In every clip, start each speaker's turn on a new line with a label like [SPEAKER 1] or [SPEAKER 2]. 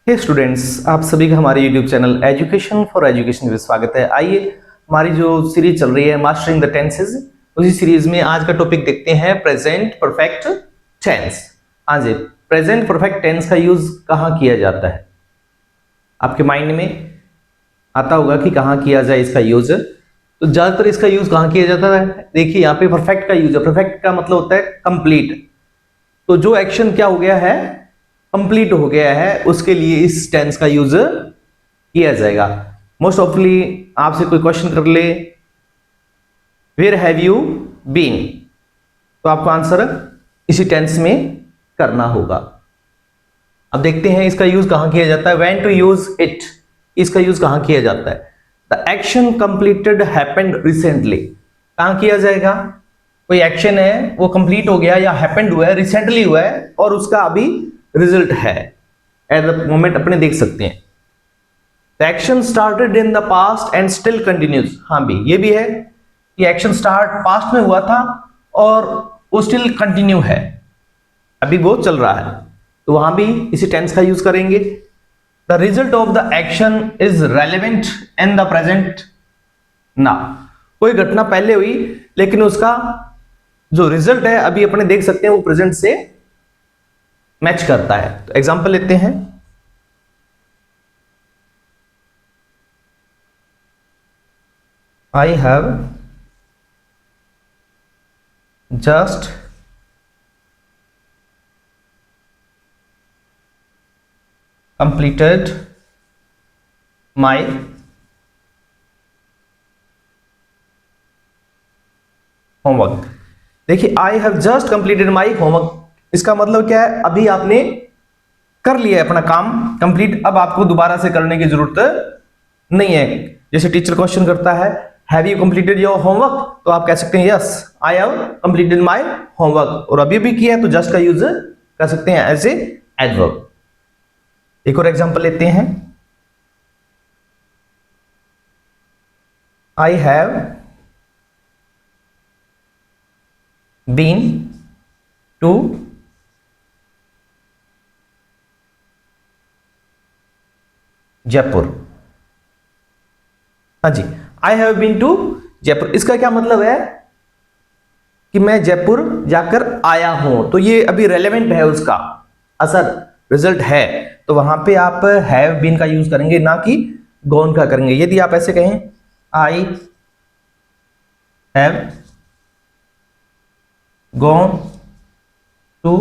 [SPEAKER 1] हे students, आप सभी का हमारे YouTube channel education for education में स्वागत है। आइए हमारी जो सीरीज चल रही है मास्टरिंग द टेंसेज, उसी सीरीज में आज का टॉपिक देखते हैं प्रेजेंट परफेक्ट टेंस। हाँ जी, प्रेजेंट परफेक्ट टेंस का यूज कहाँ किया जाता है? आपके माइंड में आता होगा कि कहाँ किया जाए इसका यूज। तो ज्यादातर इसका यूज कहाँ किया जाता है? देखिए यहाँ पे परफेक्ट का यूज है। परफेक्ट का मतलब होता है कंप्लीट। तो जो एक्शन क्या हो गया है, कंप्लीट हो गया है, उसके लिए इस टेंस का यूज किया जाएगा। मोस्ट ऑफली आपसे कोई क्वेश्चन कर ले, वेयर हैव यू बीन, तो आपको आंसर इसी टेंस में करना होगा। अब देखते हैं इसका यूज कहां किया जाता है। व्हेन टू यूज इट, इसका यूज कहां किया जाता है? The action completed happened recently. कहां किया जाएगा? कोई एक्शन है वो कंप्लीट हो गया या हैपेंड हुआ है, रिसेंटली हुआ है और उसका अभी रिजल्ट है, एट द मोमेंट अपने देख सकते हैं। The action started in the past and still continues. हाँ भी, ये भी है कि एक्शन स्टार्ट पास्ट में हुआ था और वो स्टिल कंटिन्यू है, अभी वो चल रहा है, तो वहां भी इसी टेंस का यूज करेंगे। The result of the action is relevant in the present ना। कोई घटना पहले हुई लेकिन उसका जो रिजल्ट है अभी अपने देख सकते हैं वो प्रेजेंट से मैच करता है। तो एग्जांपल लेते हैं। I have just completed my homework. देखिए, I have just completed my homework, इसका मतलब क्या है? अभी आपने कर लिया है अपना काम कंप्लीट, अब आपको दोबारा से करने की जरूरत नहीं है। जैसे टीचर क्वेश्चन करता है, have you completed your homework, तो आप कह सकते हैं yes I have completed my homework, और अभी भी किया है तो जस्ट का यूज कर सकते हैं एज ए एडवर्ब। एक और एग्जांपल लेते हैं। I have been to Jaipur. हाँ जी, I have been to Jaipur, इसका क्या मतलब है कि मैं जयपुर जाकर आया हूं, तो ये अभी रेलेवेंट है, उसका असर रिजल्ट है, तो वहां पे आप हैव बीन का यूज करेंगे, ना कि गॉन का करेंगे। यदि आप ऐसे कहें, I have gone to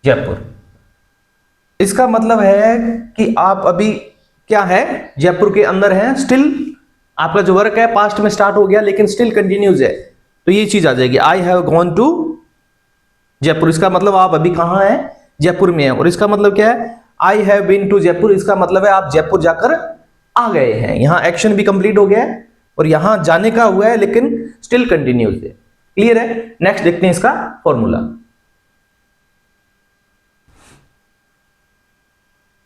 [SPEAKER 1] Jaipur, इसका मतलब है कि आप अभी क्या है, जयपुर के अंदर है, स्टिल आपका जो वर्क है पास्ट में स्टार्ट हो गया लेकिन स्टिल कंटिन्यूज है, तो ये चीज आ जाएगी। I have gone to Jaipur, इसका मतलब आप अभी कहां हैं? जयपुर में है। और इसका मतलब क्या है? I have been to Jaipur, इसका मतलब है आप जयपुर जाकर आ गए हैं। यहां एक्शन भी कंप्लीट हो गया है और यहां जाने का हुआ है लेकिन स्टिल कंटिन्यूज है। क्लियर है? नेक्स्ट देखते हैं इसका फॉर्मूला।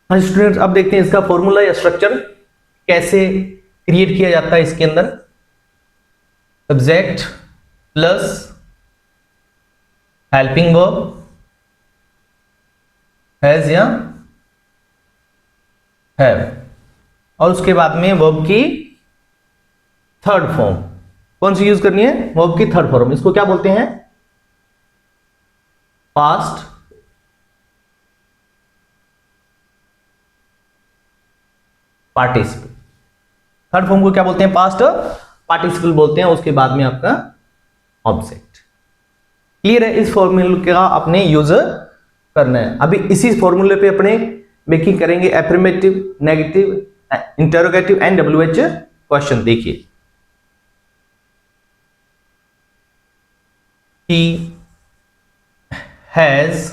[SPEAKER 1] हाँ स्टूडेंट्स, अब देखते हैं इसका फॉर्मूला या स्ट्रक्चर कैसे क्रिएट किया जाता है। इसके अंदर subject plus helping verb has या हैव, और उसके बाद में वर्ब की थर्ड फॉर्म कौन सी यूज करनी है? वर्ब की थर्ड फॉर्म, इसको क्या बोलते हैं? Past participle. थर्ड फॉर्म को क्या बोलते हैं? पास्ट पार्टिसिपल बोलते हैं। उसके बाद में आपका ऑब्जेक्ट। क्लियर है? इस फॉर्मूले का अपने यूज करना है। अभी इसी फॉर्मूले पे अपने मेकिंग करेंगे affirmative, negative, interrogative and WH question. देखिए, he has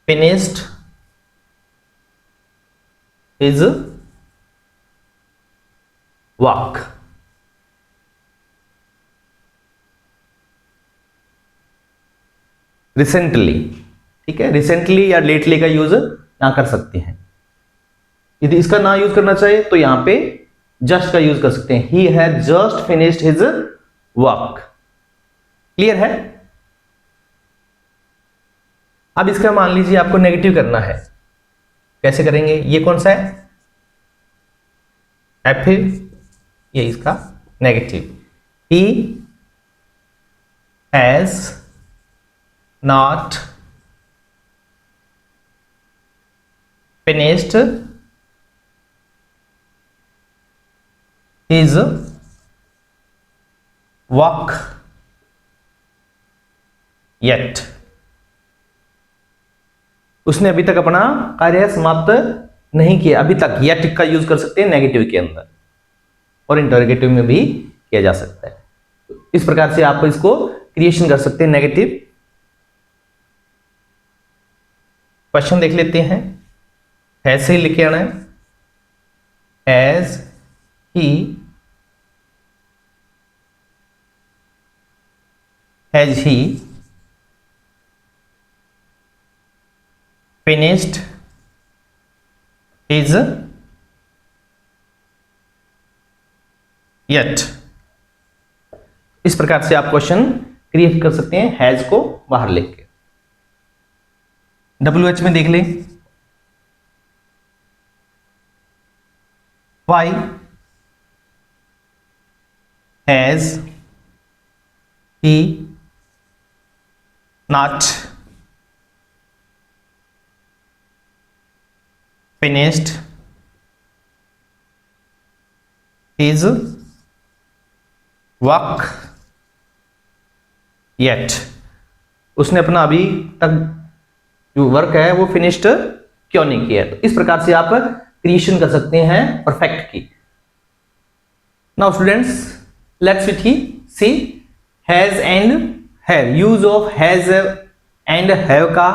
[SPEAKER 1] finished his work। Recently, ठीक है, रिसेंटली या लेटली का यूज यहां कर सकते हैं। यदि इसका ना यूज करना चाहे तो यहां पे जस्ट का यूज कर सकते हैं, he has just finished his work. Clear है? अब इसका मान लीजिए आपको नेगेटिव करना है, कैसे करेंगे? ये कौन सा है? एफ, ये इसका negative. He has not finished his work yet. उसने अभी तक अपना कार्य समाप्त नहीं किया अभी तक। येट का यूज कर सकते हैं नेगेटिव के अंदर, और इंटरोगेटिव में भी किया जा सकता है। इस प्रकार से आप इसको क्रिएशन कर सकते हैं नेगेटिव। क्वेश्चन देख लेते हैं, ऐसे ही लिखे आना है। As he has he finished his yet. इस प्रकार से आप क्वेश्चन क्रिएट कर सकते हैं हैज को बाहर लेके। WH में देख लें, why has he not finished his work yet. उसने अपना अभी तक जो वर्क है वो फिनिश्ड क्यों नहीं किया? तो इस प्रकार से आप क्रिएशन कर सकते हैं परफेक्ट की। Now students, let's see has and have. Use of has and have का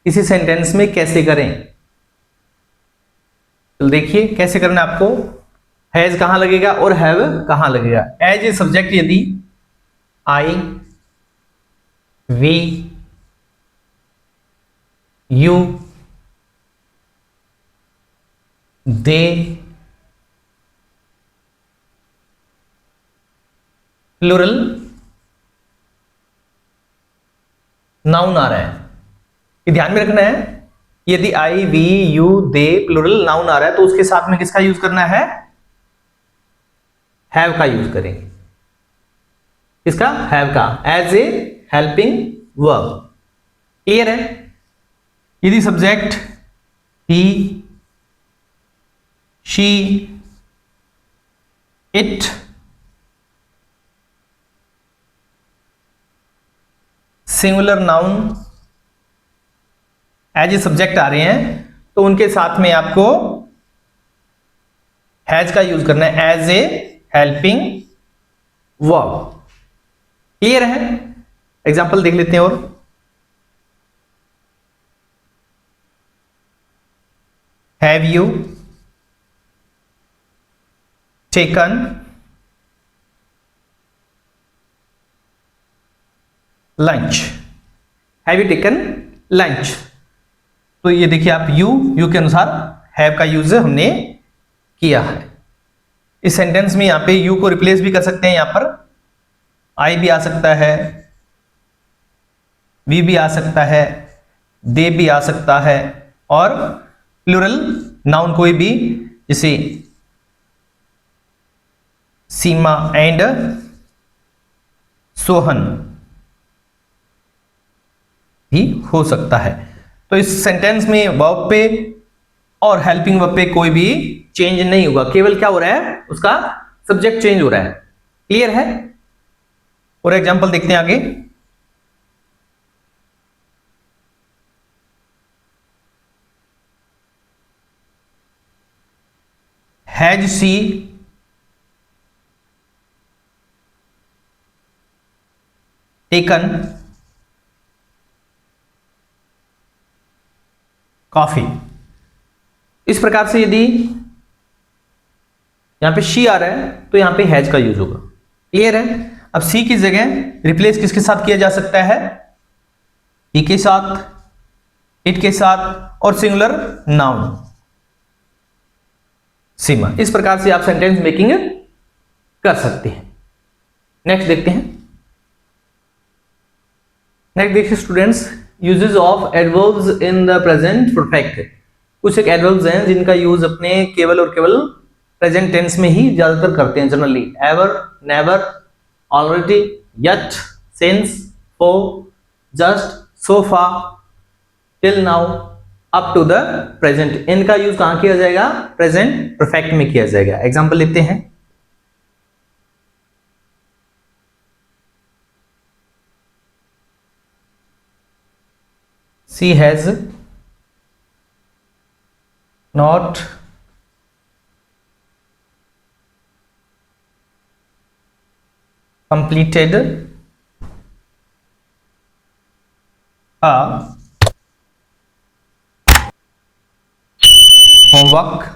[SPEAKER 1] किसी सेंटेंस में कैसे करें? तो देखिए कैसे करना है आपको। हैज कहां लगेगा और हैव कहां लगेगा? एज ए सब्जेक्ट यदि I, we, you, they, plural noun आ रहा है, ये ध्यान में रखना है। यदि I, we, you, they plural noun आ रहा है तो उसके साथ में किसका यूज करना है? हैव का यूज करेंगे। किसका? हैव का, as a helping verb. Clear है? यदि subject he, she, it, singular noun as a subject आ रहे हैं तो उनके साथ में आपको हैज का यूज करना है, as a helping verb. Clear है? एग्जाम्पल देख लेते हैं और have you taken lunch? Have you taken lunch? तो ये देखिए आप यू के अनुसार हैव का यूज हमने किया है। इस सेंटेंस में यहां पे यू को रिप्लेस भी कर सकते हैं, यहां पर आई भी आ सकता है, वी भी आ सकता है, दे भी आ सकता है, और प्लूरल नाउन कोई भी जैसे सीमा एंड सोहन भी हो सकता है। तो इस सेंटेंस में वर्ब पे और हेल्पिंग वर्ब पे कोई भी चेंज नहीं होगा, केवल क्या हो रहा है? उसका सब्जेक्ट चेंज हो रहा है। क्लियर है? और एग्जांपल देखते हैं आगे। Has she taken coffee? इस प्रकार से यदि यहां पे शी आ रहा है तो यहां पे हैज का यूज होगा। क्लियर है? अब सी की जगह रिप्लेस किसके साथ किया जा सकता है? ही के साथ, इट के साथ, और सिंगुलर नाउन। सीमा। इस प्रकार से आप सेंटेंस मेकिंग कर सकते हैं। नेक्स्ट देखते हैं। नेक्स्ट देखिए students, uses of adverbs in the present perfect. कुछ एक एडवर्ब्स हैं जिनका यूज अपने केवल और केवल प्रेजेंट टेंस में ही ज्यादातर करते हैं generally. Ever, never, already, yet, since, for, just, so far, till now, up to the present. इनका यूज कहां किया जाएगा? प्रेजेंट परफेक्ट में किया जाएगा। एग्जांपल लेते हैं। She has not completed a homework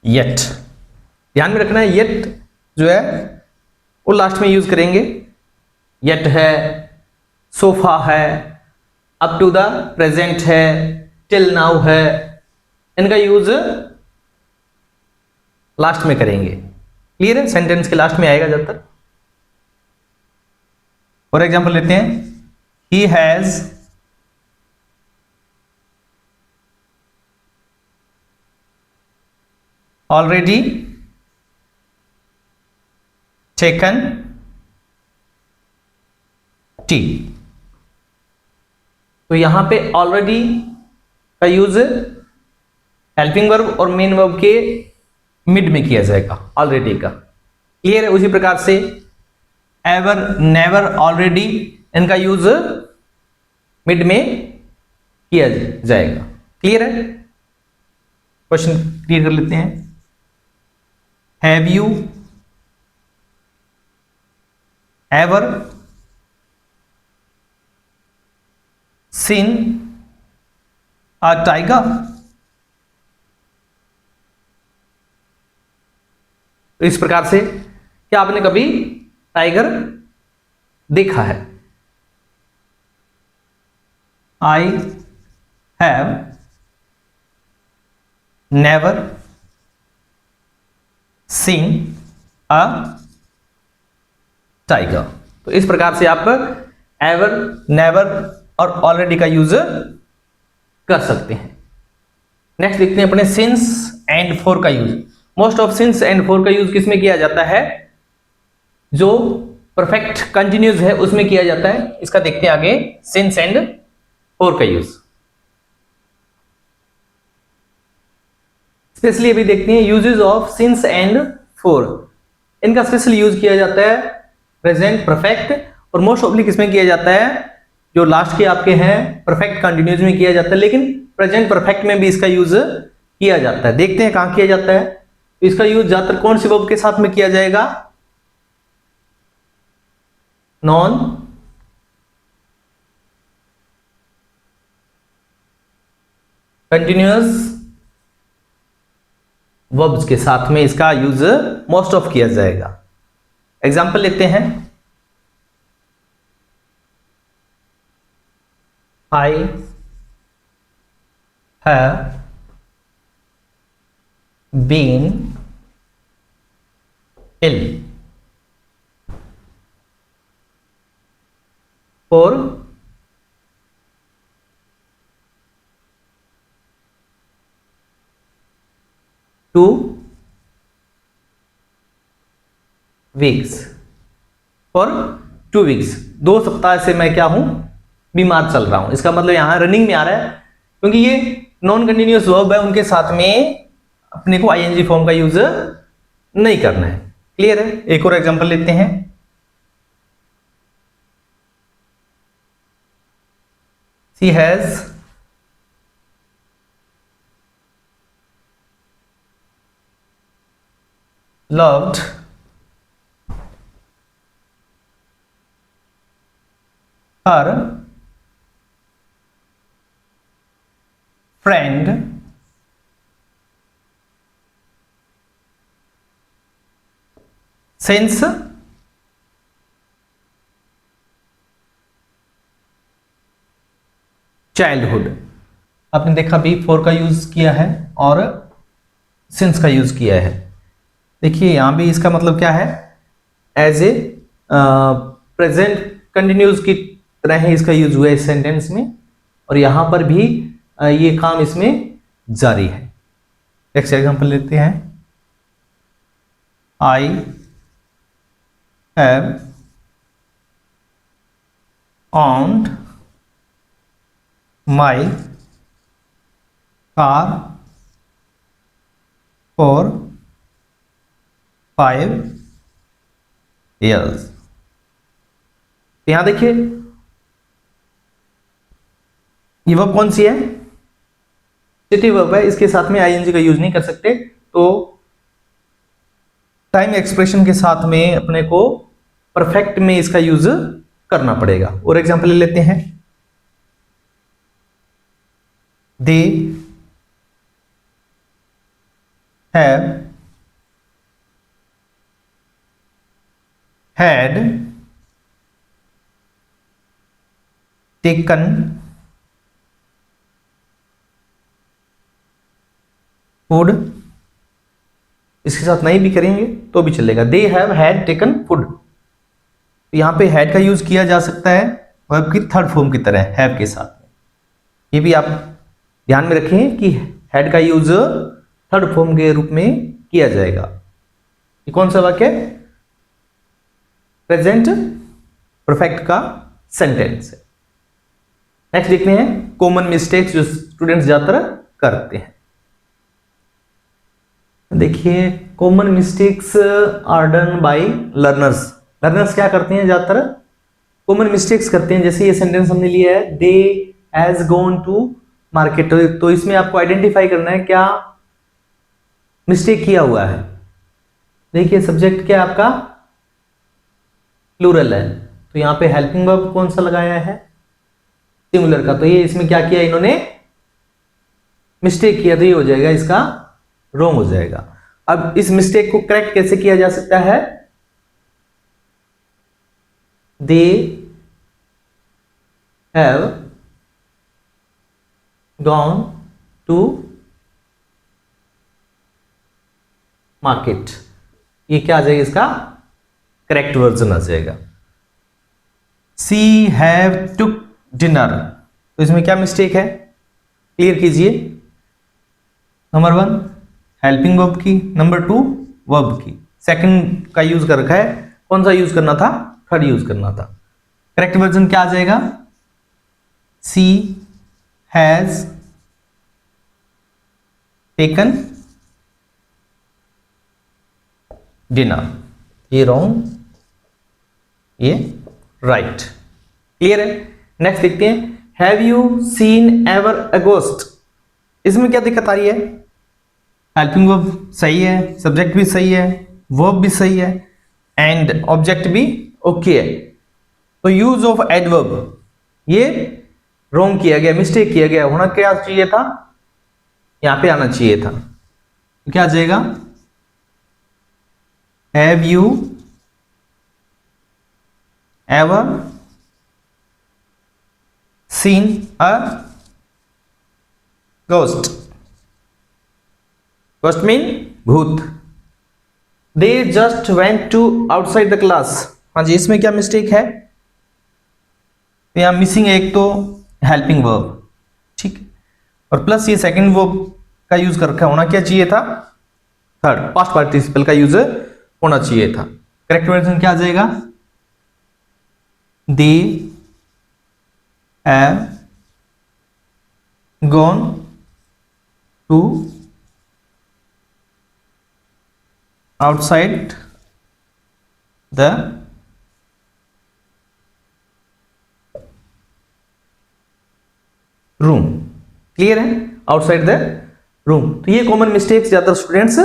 [SPEAKER 1] yet। ध्यान में रखना है yet जो है वो लास्ट में यूज करेंगे। yet है, सोफा है, अप टू द प्रेजेंट है, टिल नाउ है, इनका यूज लास्ट में करेंगे। क्लियर है? सेंटेंस के लास्ट में आएगा जब तक। फॉर एग्जाम्पल लेते हैं। He has already taken T. तो यहां पे ऑलरेडी का यूज हेल्पिंग वर्ब और मेन वर्ब के मिड में किया जाएगा, ऑलरेडी का। क्लियर है? उसी प्रकार से एवर, नेवर, ऑलरेडी, इनका यूज मिड में किया जाएगा। क्लियर है? क्वेश्चन क्लियर कर लेते हैं। Have you ever seen a tiger? तो इस प्रकार से क्या आपने कभी टाइगर देखा है? I have never seen a tiger. तो इस प्रकार से आप एवर, नेवर और ऑलरेडी का यूज कर सकते हैं। नेक्स्ट देखते हैं अपने सिंस एंड फॉर का use. Most of since and for का यूज किसमें किया जाता है? जो परफेक्ट कंटिन्यूज है उसमें किया जाता है। इसका देखते हैं आगे, सिंस एंड फॉर का यूज। स्पेशली अभी देखते हैं uses of since and for. इनका स्पेशल यूज किया जाता है प्रेजेंट परफेक्ट, और मोस्ट ऑफली किसमें किया जाता है? जो लास्ट के आपके हैं परफेक्ट कंटिन्यूज में किया जाता है, लेकिन प्रेजेंट परफेक्ट में भी इसका यूज किया जाता है। देखते हैं कहां किया जाता है। तो इसका यूज ज्यादातर कौन से वर्ब के साथ में किया जाएगा? नॉन कंटिन्यूअस वर्ब्स के साथ में इसका यूज मोस्ट ऑफ किया जाएगा। एग्जांपल लेते हैं। I have been ill for 2 weeks। For 2 weeks, 2 सप्ताह से मैं क्या हूं? बीमार चल रहा हूं। इसका मतलब यहां रनिंग में आ रहा है, क्योंकि ये नॉन कंटिन्यूअस वर्ब है, उनके साथ में अपने को आईएनजी फॉर्म का यूज नहीं करना है। क्लियर है? एक और एग्जांपल लेते हैं। She has loved her friend since childhood. आपने देखा भी फॉर का यूज किया है और सिंस का यूज किया है। देखिए यहां भी इसका मतलब क्या है, एज ए प्रेजेंट कंटिन्यूस की तरह ही इसका यूज हुआ है इस सेंटेंस में, और यहां पर भी ये काम इसमें जारी है। नेक्स्ट एग्जांपल लेते हैं। I have owned my car for 5 years। यहां देखिए ये वर्ब कौन सी है, सिटी वर्ब है, इसके साथ में आईएनजी का यूज नहीं कर सकते, तो टाइम एक्सप्रेशन के साथ में अपने को परफेक्ट में इसका यूज करना पड़ेगा। और एग्जांपल ले लेते हैं। They have had taken food, इसके साथ नहीं भी करेंगे तो भी चलेगा। They have had taken food, यहां पे हैड का यूज किया जा सकता है वर्ब की थर्ड फॉर्म की तरह हैव के साथ में। ये भी आप ध्यान में रखें कि हैड का यूज थर्ड फॉर्म के रूप में किया जाएगा। ये कौन सा वाक्य है, प्रेजेंट परफेक्ट का सेंटेंस है। नेक्स्ट देखते हैं कॉमन मिस्टेक्स जो स्टूडेंट्स ज्यादातर करते हैं। देखिए common mistakes are done by learners. Learners क्या करते हैं, ज्यादातर कॉमन मिस्टेक्स करते हैं। जैसे ये सेंटेंस हमने लिया है, they has gone to market, तो इसमें आपको आइडेंटिफाई करना है क्या मिस्टेक किया हुआ है। देखिए सब्जेक्ट क्या आपका प्लूरल है, तो यहां पे हेल्पिंग वर्ब कौन सा लगाया है, सिंगुलर का, तो ये इसमें क्या किया इन्होंने, मिस्टेक किया, तो ये हो जाएगा इसका रॉन्ग हो जाएगा। अब इस मिस्टेक को करेक्ट कैसे किया जा सकता है, they have gone to market, ये क्या आ जाएगा, इसका करेक्ट वर्जन आ जाएगा। सी हैव टुक डिनर, तो इसमें क्या मिस्टेक है, क्लियर कीजिए। नंबर 1 हेल्पिंग वर्ब की, नंबर 2 वर्ब की, सेकंड का यूज कर रखा है, कौन सा यूज करना था, थर्ड यूज करना था। करेक्ट वर्जन क्या आ जाएगा, सी हैज टेकन डिनर, ये रॉन्ग, ये राइट, क्लियर है। नेक्स्ट देखते हैं, have you seen ever a ghost, इसमें क्या दिक्कत आ रही है, हेल्पिंग वर्ब सही है, सब्जेक्ट भी सही है, वर्ब भी सही है, एंड ऑब्जेक्ट भी ओके है, तो यूज ऑफ एडवर्ब ये रॉन्ग किया गया, मिस्टेक किया गया। होना क्या चाहिए था, यहां पे आना चाहिए था, तो क्या आ जाएगा, have you ever seen a ghost, ghost mean भूत। They just went to outside the class, हाँ जी, इसमें क्या मिस्टेक है, यहां मिसिंग एक तो हेल्पिंग वर्ब, ठीक है, और प्लस ये सेकंड वर्ब का यूज कर रखा, होना क्या चाहिए था, थर्ड पास्ट पार्टिसिपल का यूज होना चाहिए था। करेक्ट वर्जन क्या आ जाएगा, they have gone to outside the room, clear है, आउटसाइड द रूम। तो ये कॉमन मिस्टेक्स ज्यादातर स्टूडेंट्स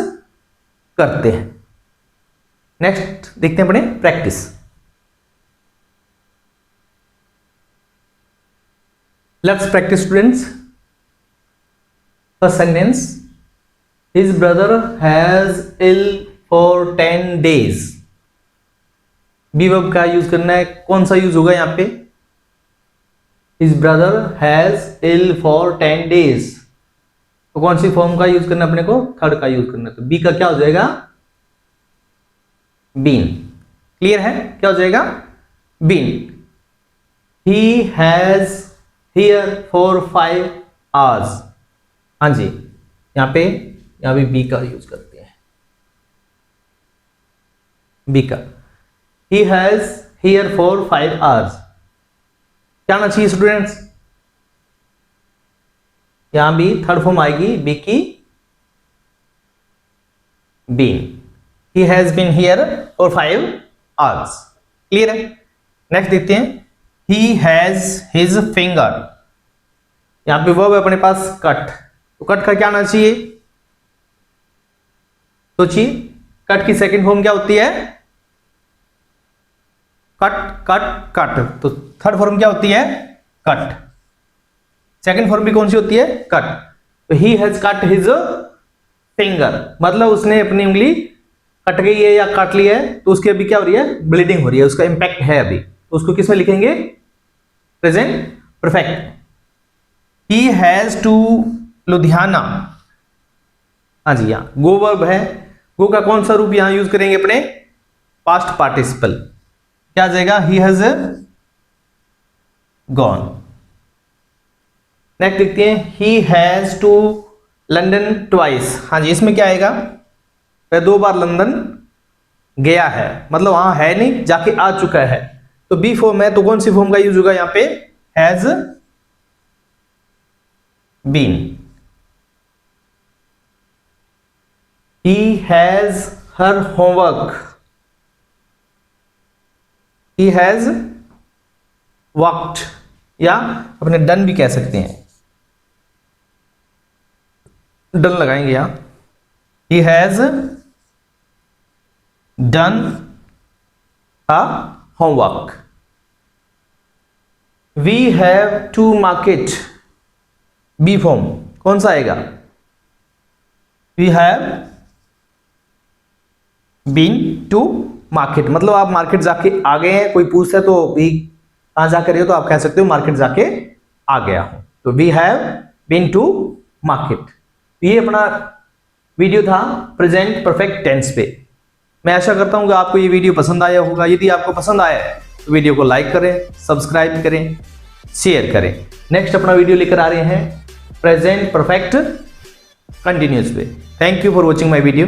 [SPEAKER 1] करते हैं। नेक्स्ट देखते हैं अपने practice. Let's practice students. First sentence, his brother has ill for 10 days, B verb का यूज करना है, कौन सा यूज होगा यहां पे, his brother has ill for 10 days, तो कौन सी फॉर्म का यूज करना अपने को? थर्ड का यूज करना। तो बी का क्या हो जाएगा? बीन। क्लियर है? क्या हो जाएगा? Been. He has here for 5 hours। हाँ जी, यहां भी बी का यूज करते हैं। बी का he has here for 5 hours क्या आना चाहिए स्टूडेंट्स? यहां भी थर्ड फॉर्म आएगी बी की, been. He has been here for 5 hours। Clear है? नेक्स्ट देखते हैं, ही हैज हिज फिंगर। यहां पे वर्ब है अपने पास कट, तो कट का क्या आना चाहिए? सोचिए, कट की सेकंड फॉर्म क्या होती है? Cut cut cut. तो थर्ड फॉर्म क्या होती है? कट। सेकंड फॉर्म भी कौन सी होती है? कट। तो he has cut his finger, मतलब उसने अपनी उंगली कट गई है या काट ली है, तो उसकी अभी क्या हो रही है? ब्लीडिंग हो रही है, उसका इंपैक्ट है अभी। तो उसको किस में लिखेंगे? Present perfect. He has to Ludhiana. हाँ जी, यहां गो वर्ब है, गो का कौन सा रूप यहां यूज करेंगे? अपने पास्ट पार्टिसिपल। क्या आ जाएगा? He has gone. नेक्स्ट देखते हैं, he has to London twice. हाँ जी, इसमें क्या आएगा? वह 2 बार लंदन गया है, मतलब वहां है नहीं, जाके आ चुका है। तो बी फॉर्म है, तो कौन सी फॉर्म का यूज होगा यहां पे? Has been. He has her homework. He has worked, या अपने डन भी कह सकते हैं, डन लगाएंगे यहां। He has done a homework. We have to market. B form कौन सा आएगा? We have been to market, मतलब आप मार्केट जाके आ गए हैं। कोई पूछता है तो भी कहां जाकर रहे हो, तो आप कह सकते हो मार्केट जाके आ गया हूं। तो we have been to market. ये अपना वीडियो था प्रेजेंट परफेक्ट टेंस पे। मैं आशा करता हूं कि आपको ये वीडियो पसंद आया होगा। यदि आपको पसंद आया है तो वीडियो को लाइक करें, सब्सक्राइब करें, शेयर करें। नेक्स्ट अपना वीडियो लेकर आ रहे हैं प्रेजेंट परफेक्ट कंटिन्यूअस पे। Thank you for watching my video.